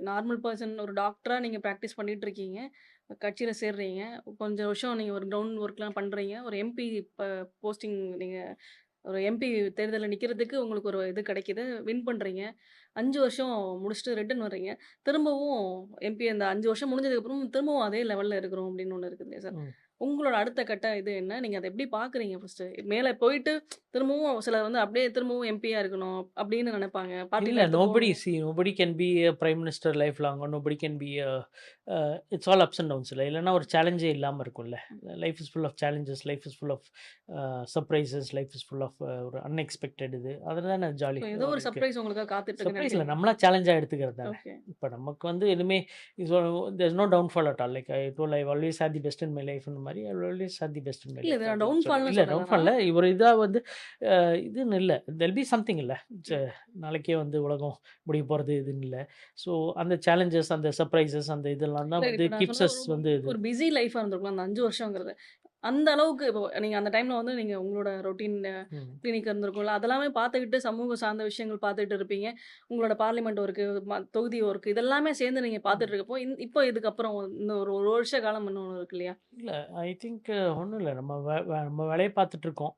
Normal person ஒரு டாக்டரா நீங்க பிராக்டிஸ் பண்ணிட்டு இருக்கீங்க. கட்சியில சேர்றீங்க. கொஞ்சம் வருஷம் நீங்க ஒரு கிரவுண்ட் ஒர்க்லாம் பண்றீங்க. ஒரு எம்பி போஸ்டிங் நீங்க ஒரு எம்பி தேர்தல்ல நிக்கிறதுக்கு உங்களுக்கு ஒரு இது கிடைக்குது. வின் பண்றீங்க. 5 வருஷம் முடிச்சுட்டு ரிட்டர்ன் வர்றீங்க. திரும்பவும் எம்பி அந்த 5 வருஷம் முடிஞ்சதுக்கப்புறம் திரும்பவும் அதே லெவல்ல இருக்கிறோம் அப்படின்னு ஒண்ணு இருக்குது இல்லையா சார்? ம். உங்களோட அடுத்த கட்ட இது என்ன? நீங்க அத எப்படி பார்க்குறீங்க ஃபர்ஸ்ட்டு? மேல போயிட்டு திரும்பவும் சிலர் வந்து அப்படியே திரும்பவும் எம்பியா இருக்கணும் அப்படின்னு நெனைப்பாங்க. இல்ல பார்ட்டில எடுத்து போணும். Nobody can be a prime minister life long. Nobody can be it's all ups and downs இல்ல. இல்லன்னா ஒரு சேலஞ்சே இல்லாம இருக்கும்ல. Life is full of challenges, life is full of surprises, life is full of ஒரு அன்எக்ஸ்பெக்டட் இது. அதுல தானே ஜாலி ஸோ ஏதோ ஒரு இருக்கு. சர்ப்ரைஸ் உங்களுக்காக காத்துட்டு இருக்குன்னு சர்ப்ரைஸ் இல்ல. நெனைக்கிறீங்க. நம்மளா சேலஞ்சா எடுத்துக்கிறது தானே. ஓகே. இப்ப நமக்கு வந்து எதுவுமே is there is no downfall at all. Like I told I always hate the best in my லைஃப்ன்ற மாரி I will always hate the best in my இல்ல லைஃப் இத நான் அப்படின்னு சொல்றேன். டவுன்ஃபால்ன்னு இல்ல சொல்லல டவுன்ஃபால் நான். இல்ல. ஒரு இதா வந்து இதுன்னு இல்ல. தேர் வில் பி சம்திங் இல்ல. நாளைக்கே வந்து உலகம் முடிய போறது இதுன்னு இல்ல. ஸோ அந்த சேலஞ்சஸ், அந்த சர்ப்ரைசஸ் அந்த இதெல்லாம் இல்ல தான் வந்து இப்ப நான் கீப்ஸ் சொல்ல அஸ் ரொம்ப வந்து இது. ஒரு பிஸி லைஃபா இருந்திருக்கும் அந்த 5 வருஷங்கிறது. அந்த அளவுக்கு இப்போ நீங்க அந்த டைம்ல வந்து நீங்க உங்களோட ரொட்டீன் ம். கிளினிக் இருந்திருக்கும்ல. அதெல்லாமே பார்த்துக்கிட்டு சமூகம் சார்ந்த விஷயங்கள் பார்த்துட்டு இருப்பீங்க. உங்களோட பார்லிமெண்ட் ஒர்க்கு, தொகுதி ஒர்க் இதெல்லாமே சேர்ந்து நீங்க பார்த்துட்டு ம். இருக்கப்போ, இப்போ இதுக்கப்புறம் இன்னும் ஒரு 1 வருஷ காலம் இன்னும் ஒண்ணு இருக்கு இல்லையா? இல்ல ஐ திங்க் ஒண்ணும் இல்ல. நம்ம நம்ம வேலைய பார்த்துட்டு இருக்கோம்.